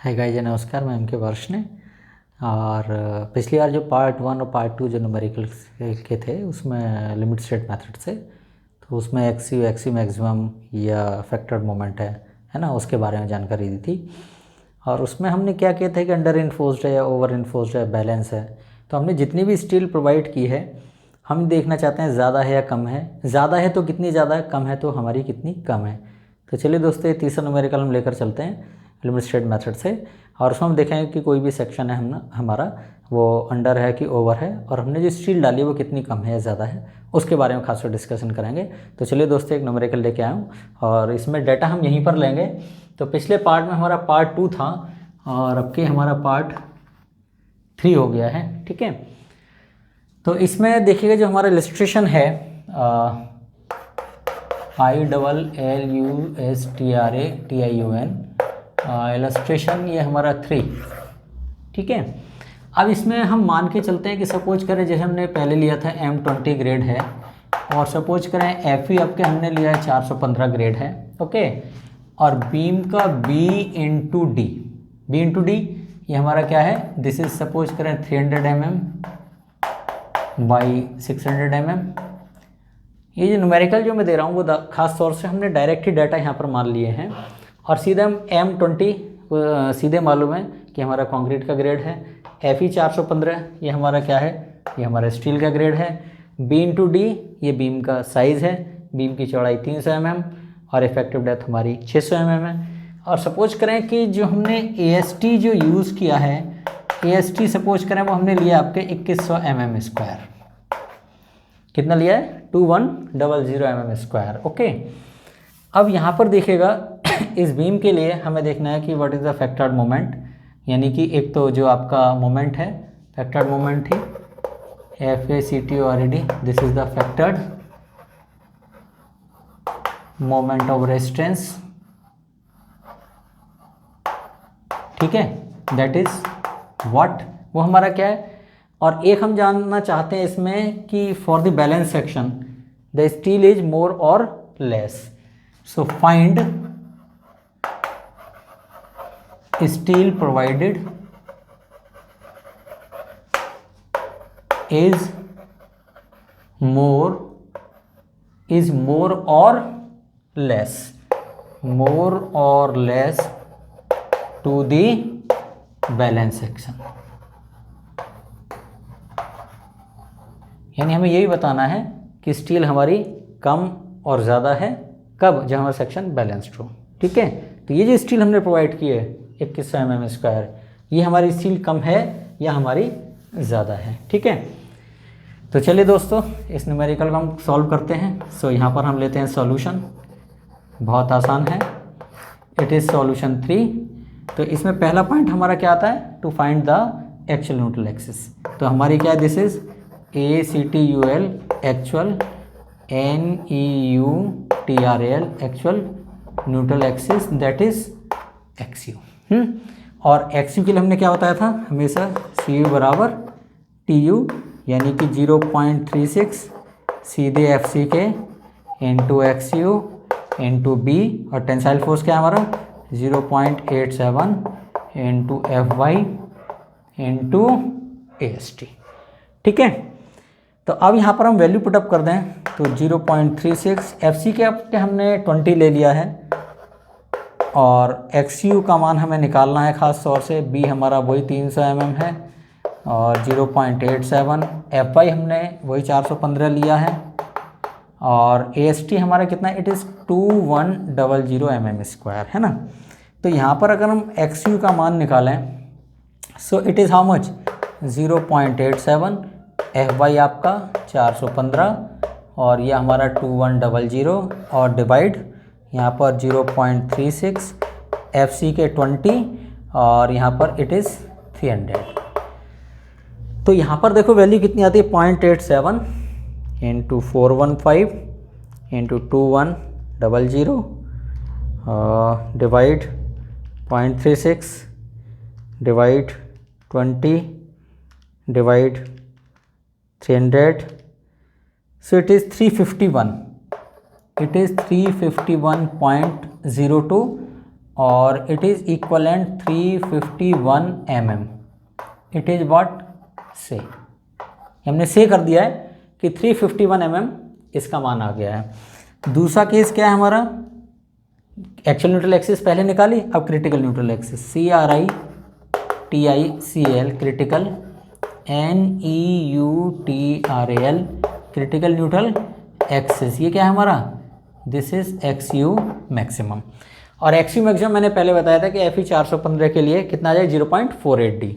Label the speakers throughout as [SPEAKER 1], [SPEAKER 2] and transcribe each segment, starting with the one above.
[SPEAKER 1] Hi guys, नमस्कार। मैं M के वर्ष ने और पिछली बार जो पार्ट 1 और पार्ट 2 जो न्यूमेरिकल के थे उसमें लिमिट स्टेट मेथड से, तो उसमें एक्सयू मैक्सिमम या फैक्टर्ड मोमेंट है ना, उसके बारे में जानकारी दी थी। और उसमें हमने क्या किया था कि अंडर इन्फोर्स्ड है या ओवर इन्फोर्स्ड है, बैलेंस है। तो हमने जितनी भी स्टील प्रोवाइड की है हम देखना चाहते हैं ज़्यादा है या कम है। ज़्यादा है तो कितनी ज़्यादा है, कम है तो हमारी कितनी कम है। तो चलिए दोस्तों, ये तीसरा न्यूमेरिकल हम लेकर चलते हैं लिमिट स्टेट मेथड से, और उसमें हम देखेंगे कि कोई भी सेक्शन है हमारा वो अंडर है कि ओवर है, और हमने जो स्टील डाली है वो कितनी कम है या ज़्यादा है, उसके बारे में खासकर डिस्कशन करेंगे। तो चलिए दोस्तों, एक न्यूमेरिकल लेके आया हूँ और इसमें डाटा हम यहीं पर लेंगे। तो पिछले पार्ट में हमारा पार्ट 2 था और अब के हमारा पार्ट 3 हो गया है। ठीक है, तो इसमें देखिएगा जो हमारा इलस्ट्रेशन है ILLUSTRATIUN इलस्ट्रेशन, ये हमारा 3। ठीक है, अब इसमें हम मान के चलते हैं कि सपोज करें जैसे हमने पहले लिया था M20 ग्रेड है, और सपोज करें FE अब के हमने लिया है 415 ग्रेड है। ओके, और बीम का B इंटू डी ये हमारा क्या है, दिस इज सपोज करें 300 mm बाई 600 mm। ये जो न्यूमेरिकल जो मैं दे रहा हूँ वो खास तौर से हमने डायरेक्ट ही डाटा यहाँ पर मान लिए हैं, और सीधे हम M20 सीधे मालूम है कि हमारा कंक्रीट का ग्रेड है। FE 415 ये हमारा क्या है, ये हमारा स्टील का ग्रेड है। B इंटू डी ये बीम का साइज़ है, बीम की चौड़ाई 300 mm और इफेक्टिव डेप्थ हमारी 600 mm है। और सपोज करें कि जो हमने AST जो यूज़ किया है, AST सपोज करें वो हमने लिया आपके 2100 mm स्क्वायर। कितना लिया है, 2100 mm स्क्वायर। ओके, अब यहाँ पर देखिएगा इस बीम के लिए हमें देखना है कि what is the factored moment, यानी कि एक तो जो आपका मोमेंट है, फैक्टर्ड मोमेंट थी FACTORED, this is the factored moment of resistance. ठीक है, दैट इज व्हाट, वो हमारा क्या है। और एक हम जानना चाहते हैं इसमें कि for the balance section the steel is more और less, so find steel provided is more or less to the balance section। यानी हमें यही बताना है कि स्टील हमारी कम और ज़्यादा है कब, जब हमारा सेक्शन बैलेंस्ड हो। ठीक है, तो ये जो स्टील हमने प्रोवाइड की है 2100 mm स्क्वायर, ये हमारी स्टील कम है या हमारी ज़्यादा है। ठीक है, तो चलिए दोस्तों इस न्यूमेरिकल को हम सॉल्व करते हैं। सो यहाँ पर हम लेते हैं सॉल्यूशन, बहुत आसान है, इट इज़ सॉल्यूशन 3। तो इसमें पहला पॉइंट हमारा क्या आता है, to find the actual neutral axis. तो हमारी क्या है, this is ACTUL actual NEUTRAL actual neutral axis, that is XU। और XU के लिए हमने क्या बताया था, हमेशा CU बराबर TU, यानी कि 0.36 सीधे FC के इंटू XU इंटू B, और टेंसाइल फोर्स क्या है हमारा 0.87 इंटू FY इंटू AST। ठीक है, तो अब यहाँ पर हम वैल्यू पुटअप कर दें तो 0.36 FC के अब हमने 20 ले लिया है, और XU का मान हमें निकालना है खास तौर से। B हमारा वही 300 mm है और 0.87, FY हमने वही 415 लिया है, और AST हमारा कितना, इट इज़ 2100 mm स्क्वायर है ना। तो यहाँ पर अगर हम XU का मान निकालें, so it is how much 0.87, FY आपका 415 और यह हमारा 2100, और डिवाइड यहाँ पर 0.36 FC के 20 और यहाँ पर इट इज़ 300। तो यहाँ पर देखो वैल्यू कितनी आती है, 0.87 into 415 into 2100 divide 0.36 divide 20 divide 300, so it is 351। it is 351.02 और it is equivalent 351 mm। It is what से, हमने से कर दिया है कि 351 mm इसका मान आ गया है। दूसरा केस क्या है हमारा, एक्चुअल न्यूट्रल एक्सिस पहले निकाली, अब critical neutral axis, CRITICAL critical, NEUTRAL critical neutral axis, ये क्या है हमारा, दिस इज XU मैक्सिमम। और XU मैक्सिमम मैंने पहले बताया था कि FE 415 के लिए कितना आ जाए 0.48D।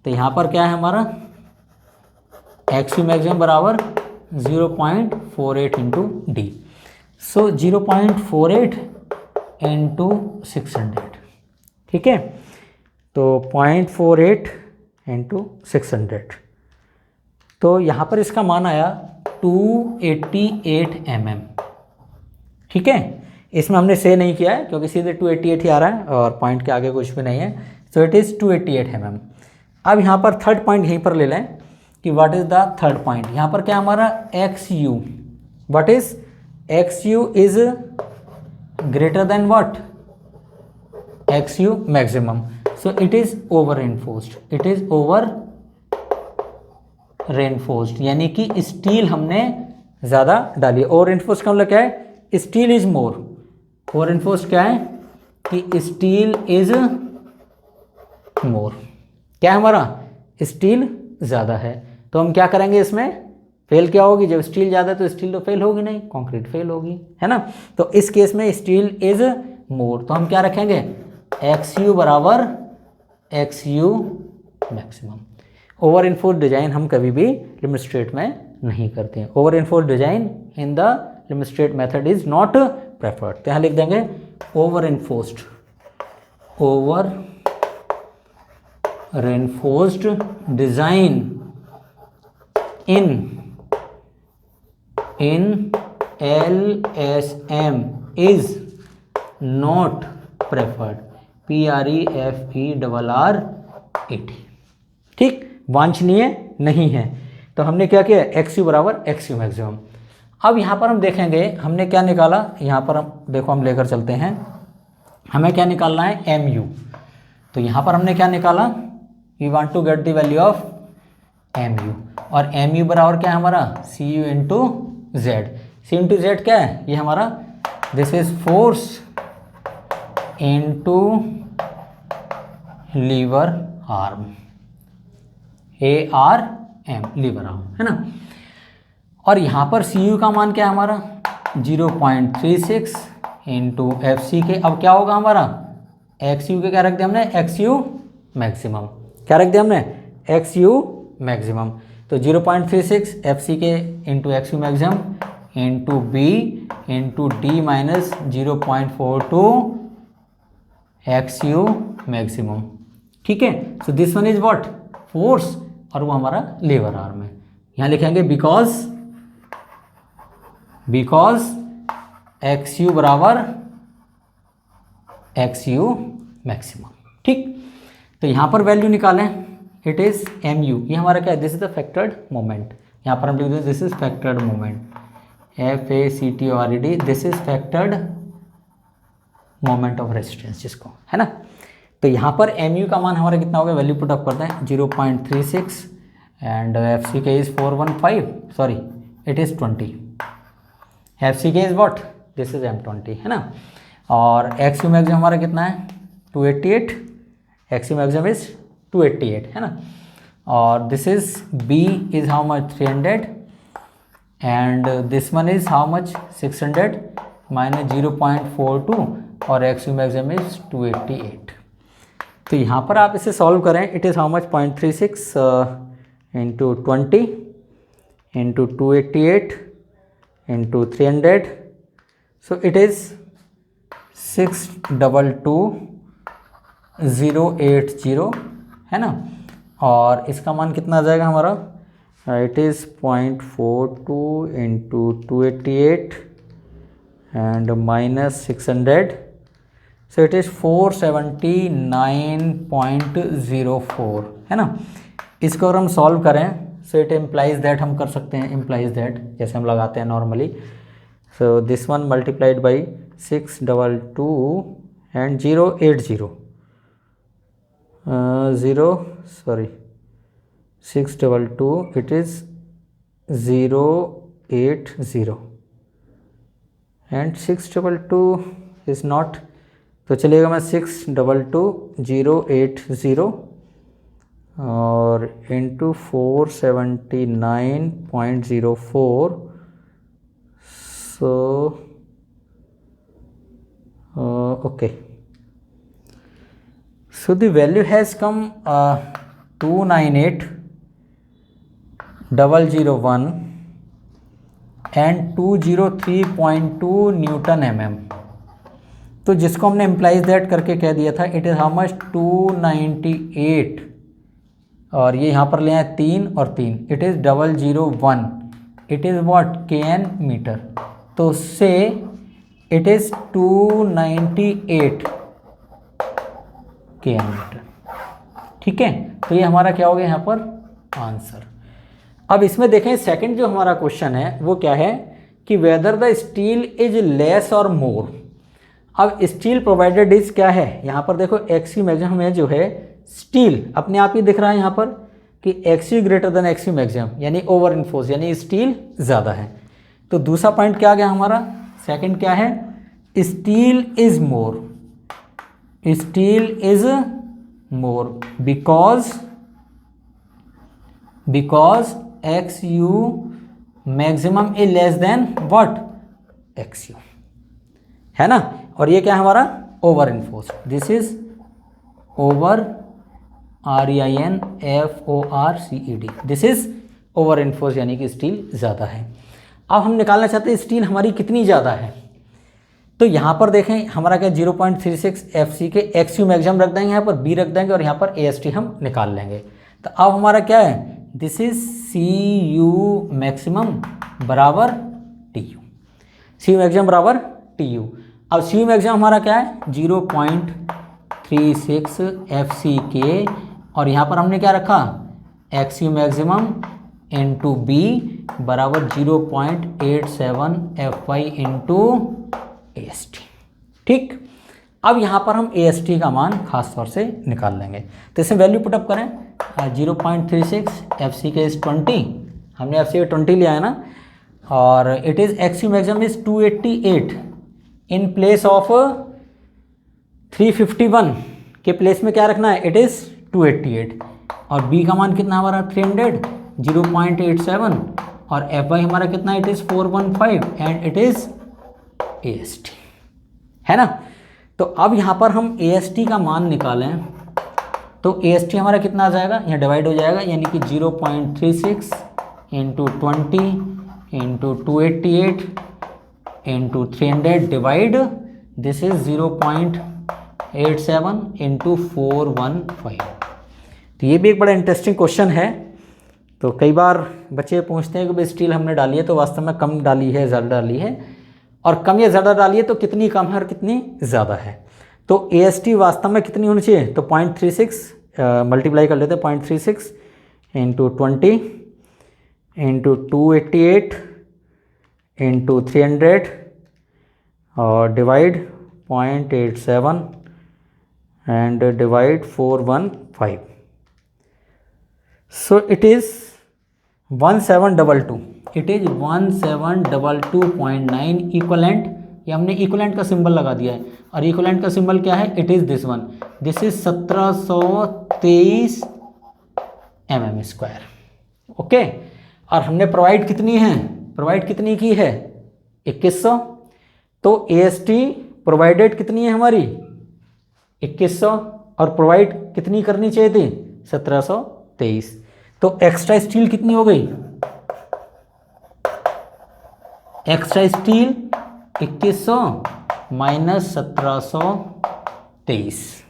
[SPEAKER 1] तो यहाँ पर क्या है हमारा XU मैक्सिमम बराबर 0.48 इंटू D। सो 0.48 इंटू 600, ठीक है, तो 0.48 इंटू 600, तो यहाँ पर इसका मान आया 288 mm, ठीक है। इसमें हमने से नहीं किया है क्योंकि सीधे 288 ही आ रहा है और पॉइंट के आगे कुछ भी नहीं है, सो इट इज़ 288 mm। अब यहाँ पर थर्ड पॉइंट यहीं पर ले लें कि what is the third point, यहाँ पर क्या हमारा XU, what is XU is greater than what XU maximum, so it is over reinforced, it is over reinforced, यानी कि स्टील हमने ज़्यादा डाली। ओवर रेनफोर्स्ड का मतलब क्या है, steel is more, over reinforced क्या है कि स्टील इज मोर, क्या है हमारा, स्टील ज़्यादा है। तो हम क्या करेंगे, इसमें फेल क्या होगी, जब स्टील ज़्यादा है तो स्टील तो फेल होगी नहीं, कंक्रीट फेल होगी, है ना। तो इस केस में स्टील इज मोर, तो हम क्या रखेंगे XU बराबर XU maximum. Over enforce design हम कभी भी लिमिट स्टेट में नहीं करते हैं, over enforce design in the limit state method is not preferred. तो यहाँ लिख देंगे over enforced, over reinforced design in LSM is not preferred, PREFERRED, ठीक, वांछनीय नहीं है। तो हमने क्या किया, XU बराबर XU मैक्सिमम। अब यहाँ पर हम देखेंगे हमने क्या निकाला, यहाँ पर हम देखो, हम लेकर चलते हैं, हमें क्या निकालना है MU। तो यहाँ पर हमने क्या निकाला, we want to get the value of MU, और MU बराबर क्या है हमारा CU into Z. C into Z क्या है, ये हमारा this is force into lever arm, ARM lever arm, है ना। और यहाँ पर CU का मान क्या है हमारा 0.36 इंटू FC के, अब क्या होगा हमारा XU के क्या रख दिया हमने, XU मैक्सिमम, क्या रख दिया हमने XU मैक्सिमम। तो 0.36 FC के into XU maximum into B into D minus 0.42 XU maximum, ठीक है। So this one is what force, और वो हमारा लेबर आर्म है। यहाँ लिखेंगे बिकॉज XU बराबर XU मैक्सिमम, ठीक। तो यहाँ पर वैल्यू निकालें, इट इज MU, ये हमारा क्या है, this is the factored moment, यहाँ पर हम लिख दें this is factored moment, FACTORED, this is factored moment of resistance जिसको, है ना। तो यहाँ पर MU का मान हमारा कितना होगा, वैल्यू पुट अप करते हैं 0.36 एंड FC के is 415, sorry it is 20, FC के is what, this is M20, है ना। और XU मैक्सिमम हमारा कितना है 288, XU मैक्सिमम इज 288, है ना। और this is B is how much 300 and this one is how much 600 minus 0.42 और XU मैक्सिमम इज 288। तो यहाँ पर आप इसे सॉल्व करें, it is how much 0.36 into 20 into 288 into 300, so it is 622080, है ना। और इसका मान कितना आ जाएगा हमारा, it is 0.42 into 288 and minus 600, so it is 479.04, है ना। इसको अगर हम सॉल्व करें, सो इट इम्प्लाइज दैट, हम कर सकते हैं इम्प्लाइज दैट जैसे हम लगाते हैं normally. So this one multiplied by 622 and 080 622 it is 080 and 622 is not, तो चलिएगा मैं 622 और into 479.04 so okay, so the value has come 298,001 and 203.2 Newton mm। तो जिसको हमने इम्प्लाइज दैट करके कह दिया था इट इज़ हाउ मच 298 और ये यहाँ पर ले आए 3 और 3 it is 001 it is what kn metre. तो उससे इट इज़ 298 kn मीटर। ठीक है, तो ये हमारा क्या हो गया यहाँ पर आंसर। अब इसमें देखें सेकंड जो हमारा क्वेश्चन है वो क्या है कि whether the steel is less और मोर। अब स्टील प्रोवाइडेड इज क्या है, यहाँ पर देखो एक्सी मैक्सिमम में जो है स्टील अपने आप ही दिख रहा है यहाँ पर कि XU greater than XU maximum यानी ओवर इन्फोर्स यानी स्टील ज़्यादा है। तो दूसरा पॉइंट क्या आ गया हमारा, सेकंड क्या है steel is more, steel is more because x you maximum is less than what x you, है ना। और ये क्या है हमारा over enforce, this is over REINFORCED, this is over इन्फोर्स यानी कि स्टील ज़्यादा है। अब हम निकालना चाहते हैं स्टील हमारी कितनी ज़्यादा है। तो यहाँ पर देखें हमारा क्या 0.36 FC के XU मैक्सिमम रख देंगे, यहाँ पर B रख देंगे और यहाँ पर AST हम निकाल लेंगे। तो अब हमारा क्या है दिस इज CU मैक्सिमम बराबर TU, CU मैक्सिमम बराबर TU। अब CU मैक्सिमम हमारा क्या है 0.36 FC के और यहाँ पर हमने क्या रखा XU मैक्सिमम इंटू B बराबर 0.87 FY इंटू AST। ठीक, अब यहाँ पर हम AST का मान खास तौर से निकाल लेंगे। तो इसमें वैल्यू पुटअप करें 0.36 FC के इज 20, हमने FC के 20 लिया है ना, और it is XU maximum is 288 in place of 351 के प्लेस में क्या रखना है इट इज़ 288 और B का मान कितना हमारा 300 0.87 और FY हमारा कितना it is 415 and it is AST, है ना। तो अब यहाँ पर हम AST का मान निकालें तो AST हमारा कितना आ जाएगा, यहाँ डिवाइड हो जाएगा यानी कि 0.36 into 20 into 288 into 300 divide this is 0.87 into 415। तो ये भी एक बड़ा इंटरेस्टिंग क्वेश्चन है। तो कई बार बच्चे पूछते हैं कि भाई स्टील हमने डाली है तो वास्तव में कम डाली है ज़्यादा डाली है, और कम या ज़्यादा डाली है तो कितनी कम है और कितनी ज़्यादा है। तो AST वास्तव में कितनी होनी चाहिए, तो 0.36 मल्टीप्लाई कर लेते हैं 0.36 इंटू 20 इंटू 288 इंटू 300 और divide 0.87 and divide 415। So it is 1722, it is 1722.9 equivalent. ये हमने इक्वलेंट का सिंबल लगा दिया है और इक्वलेंट का सिंबल क्या है it is this one, this is 1723 mm²। Okay, और हमने प्रोवाइड कितनी है, प्रोवाइड कितनी की है 2100। तो AST प्रोवाइडेड कितनी है हमारी 2100 और प्रोवाइड कितनी करनी चाहिए थी 1723। तो एक्स्ट्रा स्टील कितनी हो गई, एक्स्ट्रा स्टील 2100 माइनस 1723,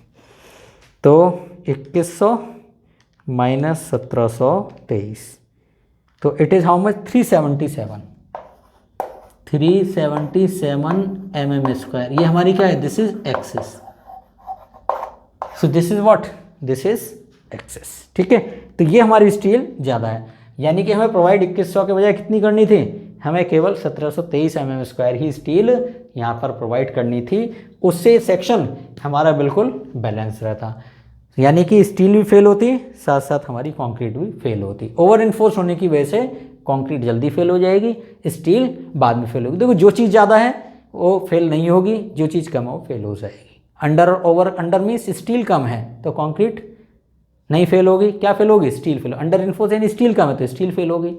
[SPEAKER 1] तो 2100 माइनस 1723 तो it is how much 377 mm²। ये हमारी क्या है this is axis, so this is what this is axis. ठीक है, तो ये हमारी स्टील ज़्यादा है, यानी कि हमें प्रोवाइड 2100 के बजाय कितनी करनी थी, हमें केवल 1723 mm² ही स्टील यहाँ पर प्रोवाइड करनी थी उससे सेक्शन हमारा बिल्कुल बैलेंस रहता। यानी कि स्टील भी फेल होती, साथ साथ हमारी कंक्रीट भी फेल होती। ओवर इन्फोर्स होने की वजह से कंक्रीट जल्दी फेल हो जाएगी, स्टील बाद में फेल होगी। देखो जो चीज़ ज़्यादा है वो फेल नहीं होगी, जो चीज़ कम है वो फेल हो जाएगी। अंडर और ओवर, अंडर मीन्स स्टील कम है तो कंक्रीट नहीं फेल होगी, क्या फेल होगी, स्टील फेल। अंडर इन्फोर्स यानी स्टील कम है तो स्टील फेल होगी,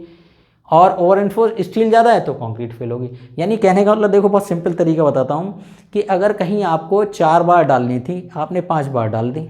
[SPEAKER 1] और ओवर इन्फोर्स स्टील ज़्यादा है तो कंक्रीट फेल होगी। यानी कहने का मतलब देखो बहुत सिंपल तरीका बताता हूँ कि अगर कहीं आपको 4 बार डालनी थी, आपने 5 बार डाल दी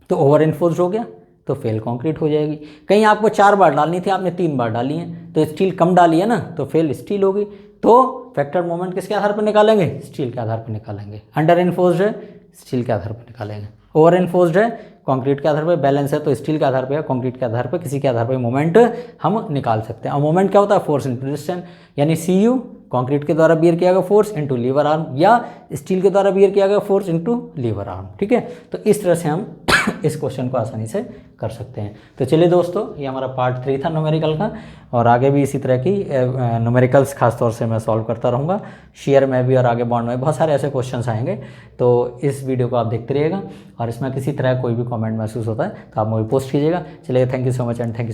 [SPEAKER 1] तो ओवर इन्फोर्स हो गया तो फेल कंक्रीट हो जाएगी। कहीं आपको 4 बार डालनी थी, आपने 3 बार डाली है तो स्टील कम डाली है ना, तो फेल स्टील होगी। तो फैक्टर मोमेंट किसके आधार पर निकालेंगे, स्टील के आधार पर निकालेंगे। अंडर इन्फोर्स्ड है स्टील के आधार पर निकालेंगे, ओवर इन्फोर्स्ड है कंक्रीट के आधार पर, बैलेंस है तो स्टील के आधार पर या कंक्रीट के आधार पर, किसी के आधार पर मोमेंट हम निकाल सकते हैं। और मोमेंट क्या होता है, फोर्स इंटू रेजिस्टेंस, यानी CU कंक्रीट के द्वारा बियर किया गया फोर्स इंटू लीवर आर्म, या स्टील के द्वारा बियर किया गया फोर्स इंटू लीवर आर्म। ठीक है, तो इस तरह से हम इस क्वेश्चन को आसानी से कर सकते हैं। तो चलिए दोस्तों, ये हमारा पार्ट 3 था न्यूमेरिकल का, और आगे भी इसी तरह की न्यूमेरिकल्स खास तौर से मैं सॉल्व करता रहूँगा। शेयर में भी और आगे बॉन्ड में बहुत सारे ऐसे क्वेश्चंस आएंगे, तो इस वीडियो को आप देखते रहिएगा, और इसमें किसी तरह कोई भी कमेंट महसूस होता है तो आप मुझे पोस्ट कीजिएगा। चलिए, thank you so much and thank you.